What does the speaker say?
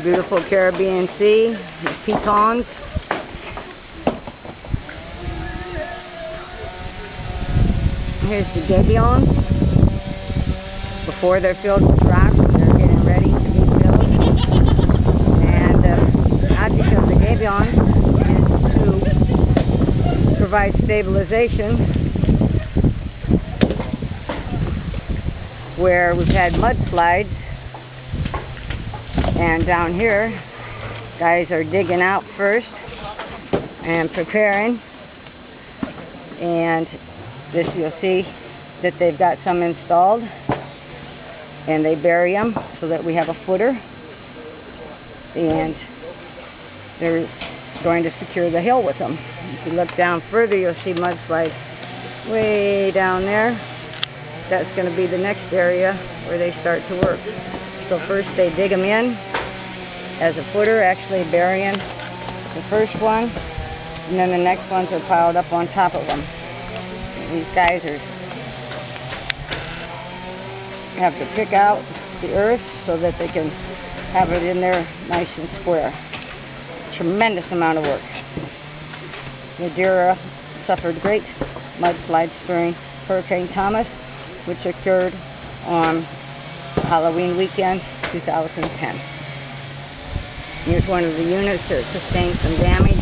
Beautiful Caribbean Sea, pecans. Here's the gabions. Before they're filled with rocks, they're getting ready to be filled. And the object of the gabions is to provide stabilization where we've had mudslides. And down here, guys are digging out first and preparing. And this, you'll see that they've got some installed, and they bury them so that we have a footer. And they're going to secure the hill with them. If you look down further, you'll see mudslide way down there. That's going to be the next area where they start to work. So first they dig them in as a footer, actually burying the first one, and then the next ones are piled up on top of them. And these guys have to pick out the earth so that they can have it in there nice and square. Tremendous amount of work. Ladera suffered great mudslides during Hurricane Thomas, which occurred on Halloween weekend 2010. Here's one of the units that sustained some damage.